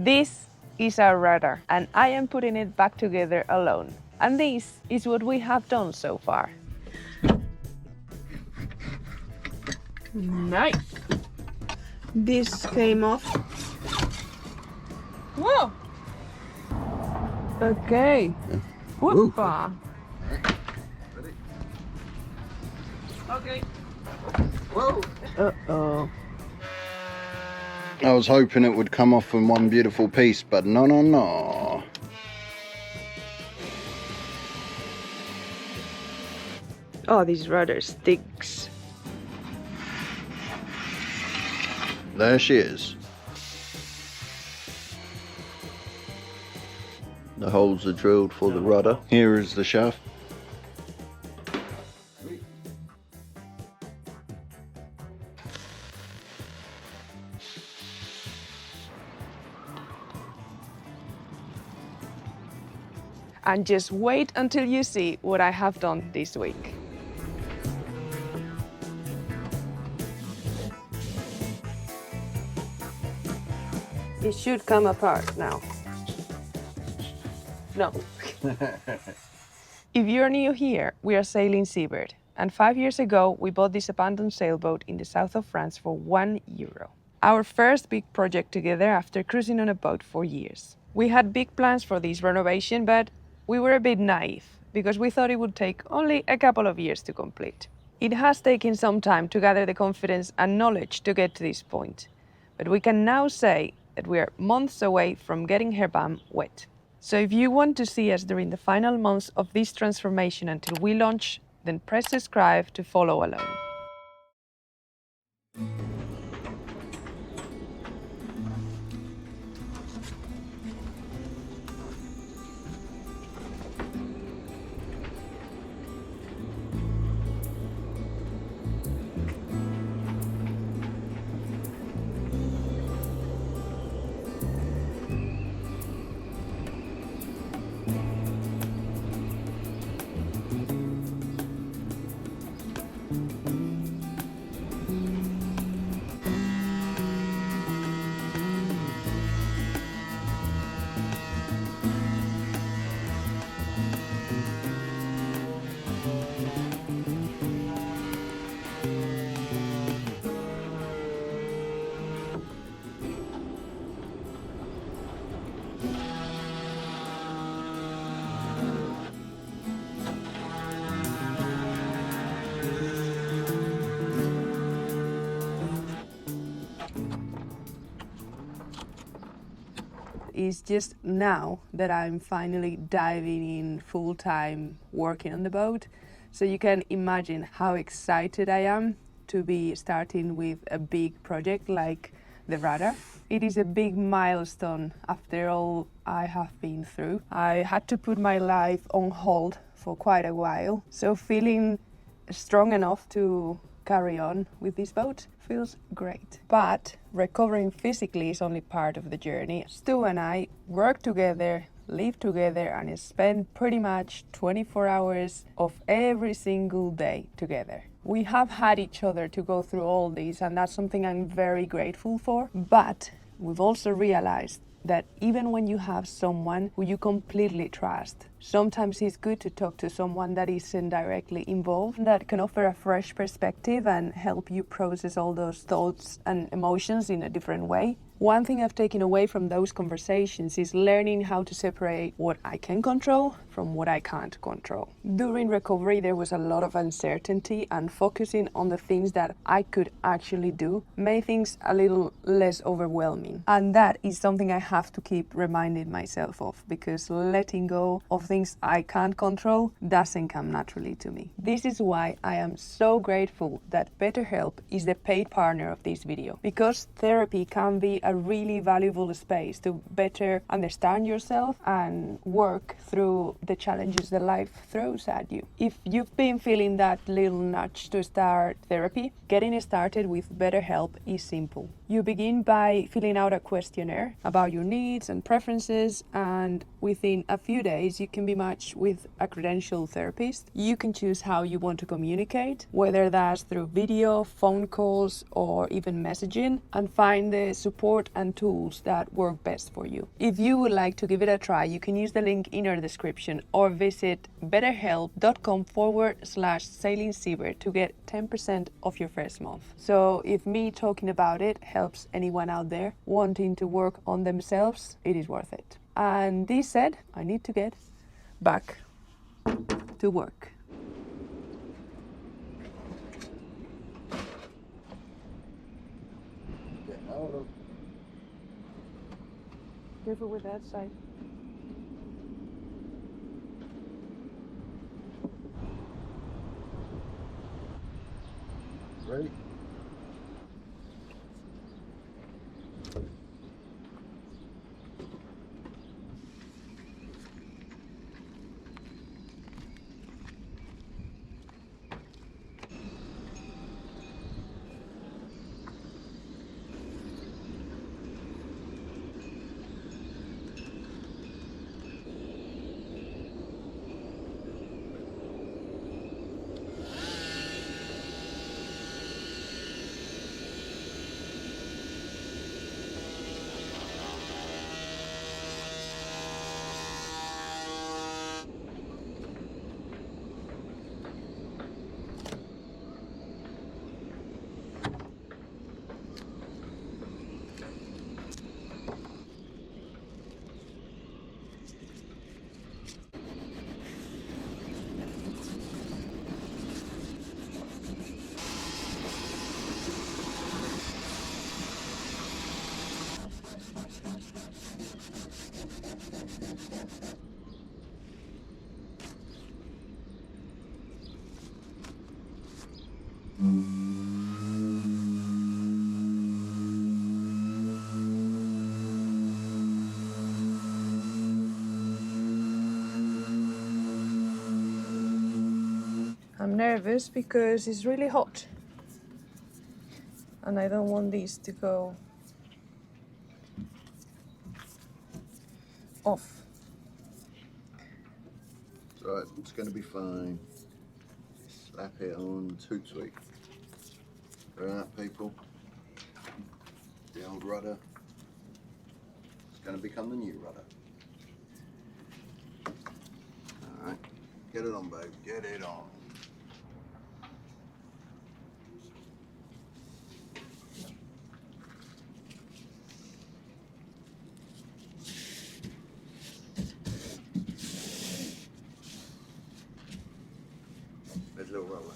This is our rudder, and I am putting it back together alone. And this is what we have done so far. Nice. This came off. Whoa. Okay. Whoopa. Okay. Whoa. Uh-oh. I was hoping it would come off in one beautiful piece, but no. Oh, this rudder sticks. There she is. The holes are drilled for the rudder. Here is the shaft. And just wait until you see what I have done this week. It should come apart now. No. If you're new here, we are sailing Seabird. And 5 years ago, we bought this abandoned sailboat in the south of France for €1. Our first big project together after cruising on a boat for years. We had big plans for this renovation, but we were a bit naive because we thought it would take only a couple of years to complete. It has taken some time to gather the confidence and knowledge to get to this point, but we can now say that we are months away from getting her bum wet. So if you want to see us during the final months of this transformation until we launch, then press subscribe to follow along. It's just now that I'm finally diving in full-time working on the boat. So you can imagine how excited I am to be starting with a big project like the Rudder. It is a big milestone after all I have been through. I had to put my life on hold for quite a while. So feeling strong enough to carry on with this boat feels great. But recovering physically is only part of the journey. Stu and I work together, live together, and spend pretty much 24 hours of every single day together. We have had each other to go through all this, and that's something I'm very grateful for. But we've also realized that even when you have someone who you completely trust, sometimes it's good to talk to someone that isn't directly involved, that can offer a fresh perspective and help you process all those thoughts and emotions in a different way. One thing I've taken away from those conversations is learning how to separate what I can control from what I can't control. During recovery, there was a lot of uncertainty, and focusing on the things that I could actually do made things a little less overwhelming. And that is something I have to keep reminding myself of, because letting go of things I can't control doesn't come naturally to me. This is why I am so grateful that BetterHelp is the paid partner of this video, because therapy can be a really valuable space to better understand yourself and work through the challenges that life throws at you. If you've been feeling that little nudge to start therapy, getting started with BetterHelp is simple. You begin by filling out a questionnaire about your needs and preferences, and within a few days you can be matched with a credentialed therapist. You can choose how you want to communicate, whether that's through video, phone calls, or even messaging, and find the support and tools that work best for you. If you would like to give it a try, you can use the link in our description or visit betterhelp.com/sailing Seabird to get 10% off your first month. So if me talking about it helps anyone out there wanting to work on themselves, it is worth it. And this said, I need to get back to work. Careful with that side. Ready? I'm nervous because it's really hot and I don't want this to go off. It's alright, it's going to be fine. Slap it on, too sweet. Alright, people. The old rudder. It's going to become the new rudder. Alright, get it on, babe, get it on. There's a little roller.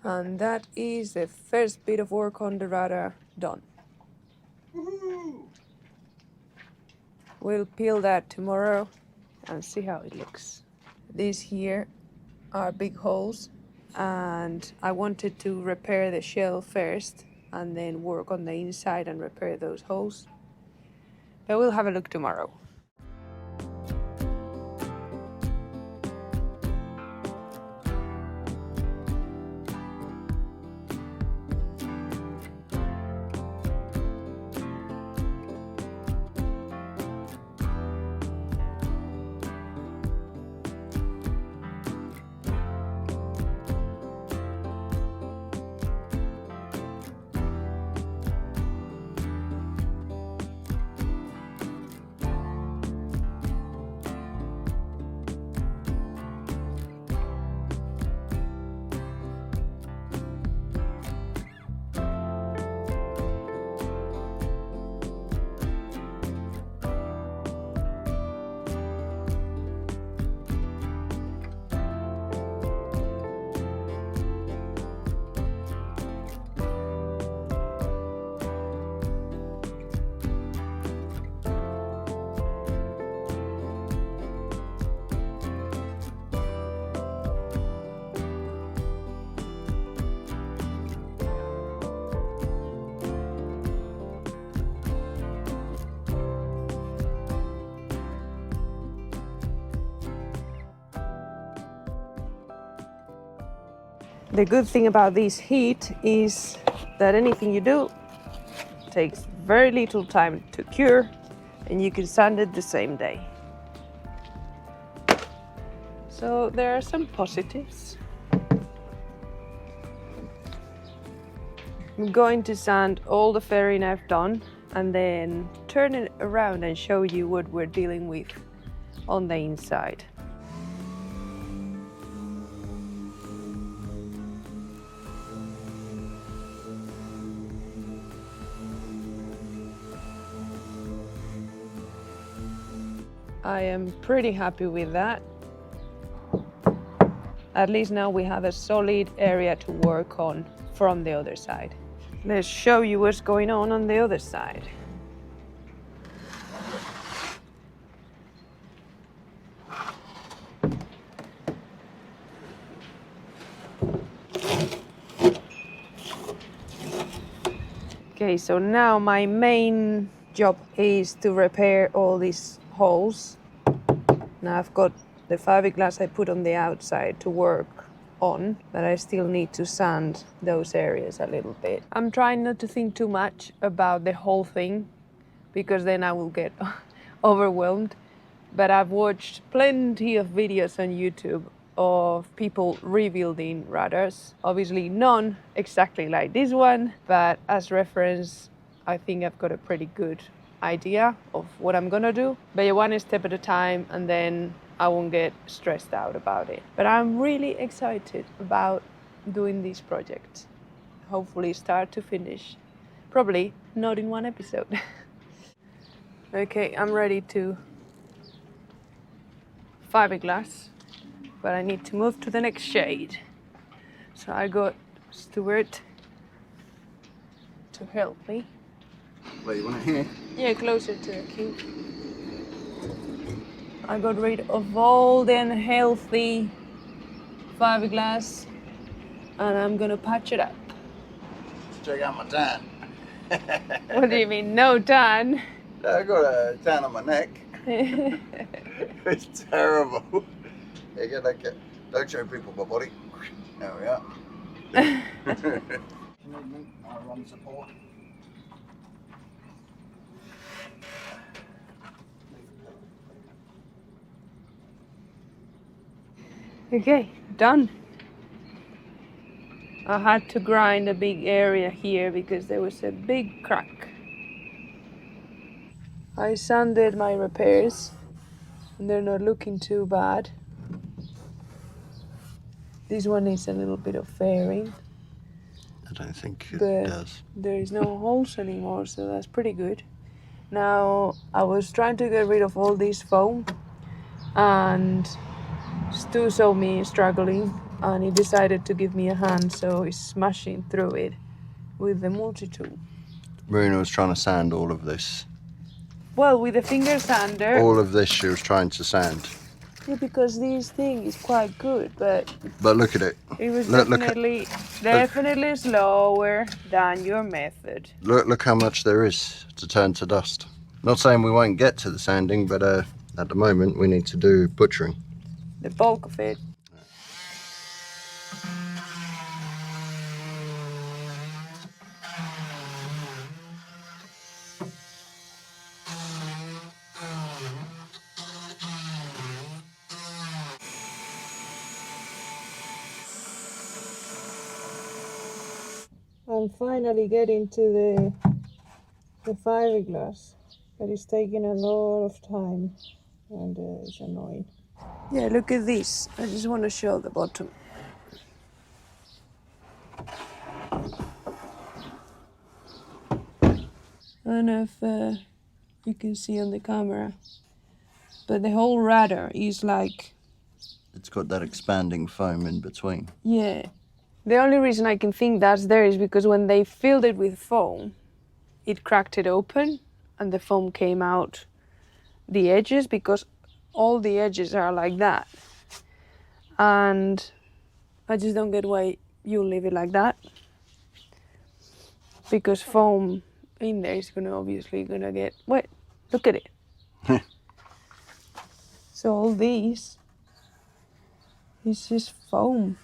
And that is the first bit of work on the rudder done. Woohoo! We'll peel that tomorrow and see how it looks. These here are big holes, and I wanted to repair the shell first and then work on the inside and repair those holes. But we'll have a look tomorrow. The good thing about this heat is that anything you do takes very little time to cure, and you can sand it the same day. So there are some positives. I'm going to sand all the fairing I've done and then turn it around and show you what we're dealing with on the inside. I am pretty happy with that. At least now we have a solid area to work on from the other side. Let's show you what's going on the other side. Okay, so now my main job is to repair all these holes. Now I've got the fiberglass I put on the outside to work on, but I still need to sand those areas a little bit. I'm trying not to think too much about the whole thing because then I will get overwhelmed. But I've watched plenty of videos on YouTube of people rebuilding rudders. Obviously none exactly like this one, but as reference, I think I've got a pretty good idea of what I'm gonna do. But one step at a time, and then I won't get stressed out about it. But I'm really excited about doing this project. Hopefully start to finish. Probably not in one episode. Okay, I'm ready to fiberglass, but I need to move to the next shade. So I got Stuart to help me. Where you want it here? Yeah, closer to the cube. I got rid of all the unhealthy fiberglass and I'm gonna patch it up. Check out my tan. What do you mean, no tan? I got a tan on my neck. It's terrible. You get like it. Don't show people my body. There we are. I'll run support. Okay, done. I had to grind a big area here because there was a big crack. I sanded my repairs and they're not looking too bad. This one needs a little bit of fairing. I don't think it But does. there is no holes anymore, so that's pretty good. Now, I was trying to get rid of all this foam and Stu saw me struggling and he decided to give me a hand, so he's smashing through it with the multi-tool. Marina was trying to sand all of this. Well, with the finger sander. All of this she was trying to sand. Yeah, because this thing is quite good, but look at it. it was Look definitely slower than your method. Look how much there is to turn to dust. Not saying we won't get to the sanding, but at the moment we need to do butchering. The bulk of it. I'm finally getting to the fiberglass, but it's taking a lot of time and it's annoying. Yeah, look at this. I just want to show the bottom. I don't know if you can see on the camera, but the whole rudder is like... It's got that expanding foam in between. Yeah. The only reason I can think that's there is because when they filled it with foam, it cracked it open and the foam came out the edges because all the edges are like that. And I just don't get why you leave it like that. Because foam in there is obviously gonna get wet. Look at it. So all these is just foam.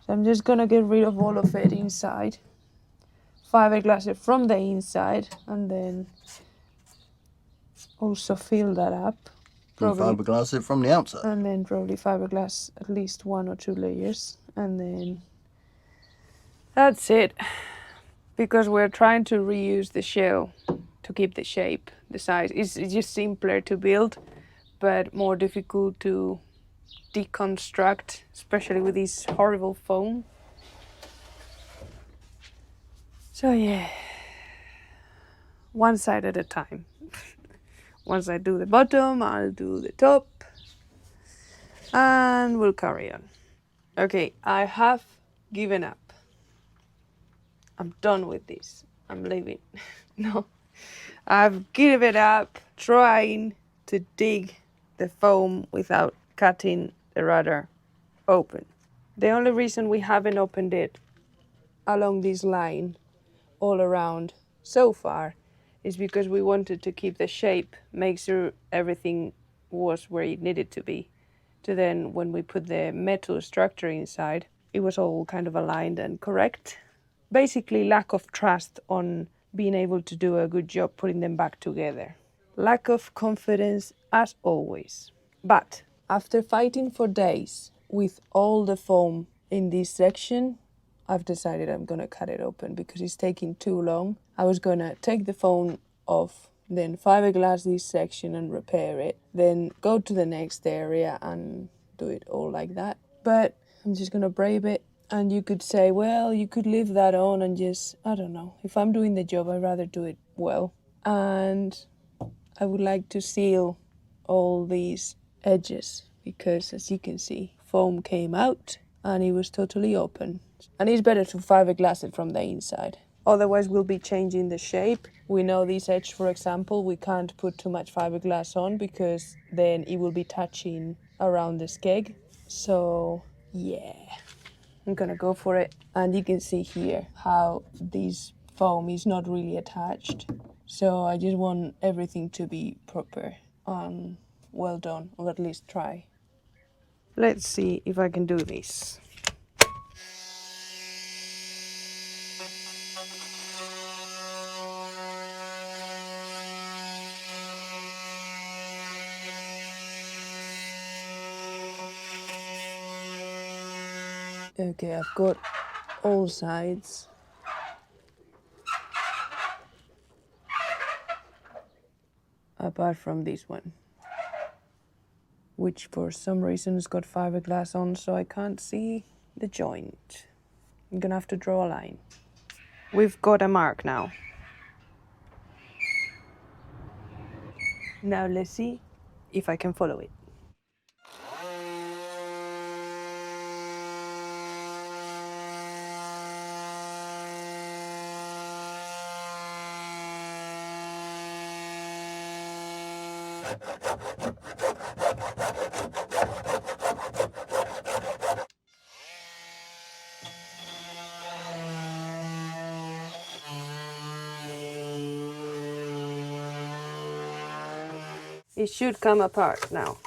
So I'm just gonna get rid of all of it inside. Fiberglass it from the inside and then also fill that up. And fiberglass it from the outside. And then probably fiberglass at least 1 or 2 layers. And then that's it. Because we're trying to reuse the shell to keep the shape, the size. It's just simpler to build, but more difficult to deconstruct, especially with this horrible foam. So yeah, one side at a time. Once I do the bottom, I'll do the top, and we'll carry on. Okay, I have given up. I'm done with this. I'm leaving. No, I've given up trying to dig the foam without cutting the rudder open. The only reason we haven't opened it along this line all around so far is because we wanted to keep the shape, make sure everything was where it needed to be. So then when we put the metal structure inside, it was all kind of aligned and correct. Basically lack of trust on being able to do a good job putting them back together. Lack of confidence as always. But after fighting for days with all the foam in this section, I've decided I'm gonna cut it open because it's taking too long. I was gonna take the foam off, then fiberglass this section and repair it, then go to the next area and do it all like that. But I'm just gonna brave it. And you could say, well, you could leave that on and just, I don't know. If I'm doing the job, I'd rather do it well. And I would like to seal all these edges because, as you can see, foam came out and it was totally open. And it's better to fiberglass it from the inside. Otherwise, we'll be changing the shape. We know this edge, for example, we can't put too much fiberglass on because then it will be touching around the skeg. So, yeah. I'm gonna go for it, and you can see here how this foam is not really attached, so I just want everything to be proper and well done, or at least try. Let's see if I can do this. Okay, I've got all sides. Apart from this one, which for some reason has got fiberglass on, so I can't see the joint. I'm gonna have to draw a line. We've got a mark now. Now let's see if I can follow it. It should come apart now.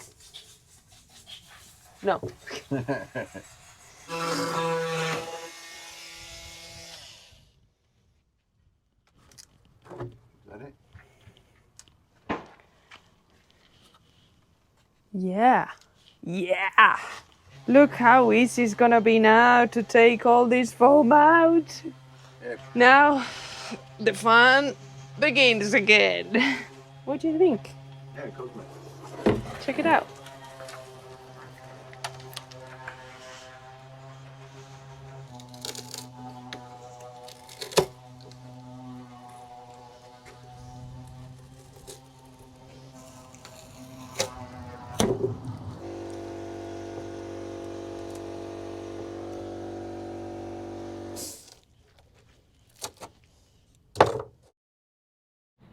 No. Is that it? Yeah. Yeah. Look how easy it's gonna be now to take all this foam out. Yep. Now the fun begins again. What do you think? Yeah, cool, mate. Check it out.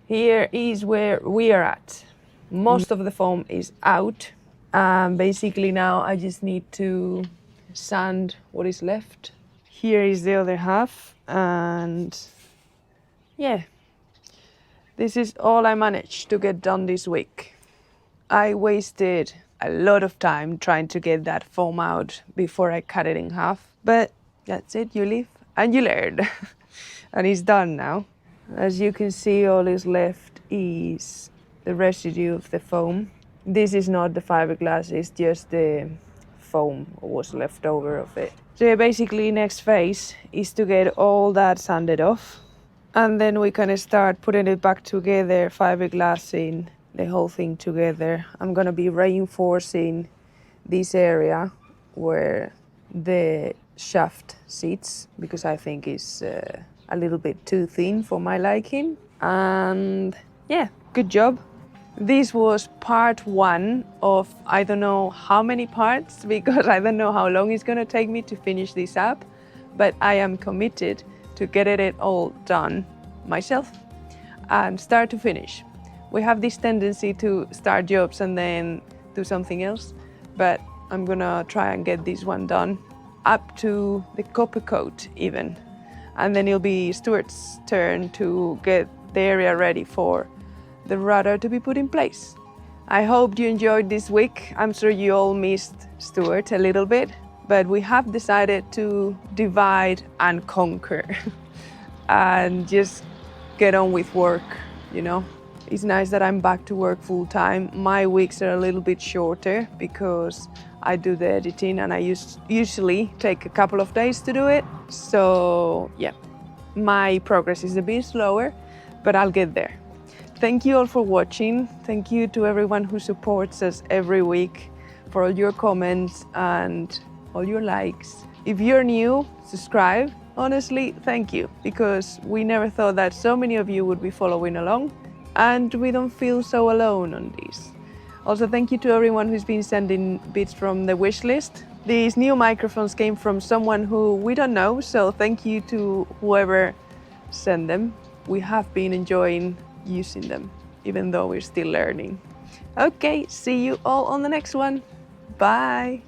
Here is where we are at. Most of the foam is out. Basically now I just need to sand what is left. Here is the other half, and yeah, this is all I managed to get done this week. I wasted a lot of time trying to get that foam out before I cut it in half, but That's it, you live and you learn. And it's done now. As you can see, all is left is the residue of the foam. This is not the fiberglass, it's just the foam was left over of it. So yeah, basically next phase is to get all that sanded off. And then we can start putting it back together, fiberglassing the whole thing together. I'm gonna be reinforcing this area where the shaft sits because I think it's a little bit too thin for my liking. And yeah, good job. This was part 1 of I don't know how many parts because I don't know how long it's gonna take me to finish this up, but I am committed to getting it all done myself and start to finish. We have this tendency to start jobs and then do something else, but I'm gonna try and get this one done up to the copper coat even. And then it'll be Stuart's turn to get the area ready for the rudder to be put in place. I hope you enjoyed this week. I'm sure you all missed Stuart a little bit, but we have decided to divide and conquer and just get on with work, you know. It's nice that I'm back to work full time. My weeks are a little bit shorter because I do the editing and I usually take a couple of days to do it. So yeah, my progress is a bit slower, but I'll get there. Thank you all for watching. Thank you to everyone who supports us every week for all your comments and all your likes. If you're new, subscribe. Honestly, thank you, because we never thought that so many of you would be following along, and we don't feel so alone on this. Also, thank you to everyone who's been sending bits from the wish list. These new microphones came from someone who we don't know, so thank you to whoever sent them. We have been enjoying using them, even though we're still learning. Okay, see you all on the next one. Bye.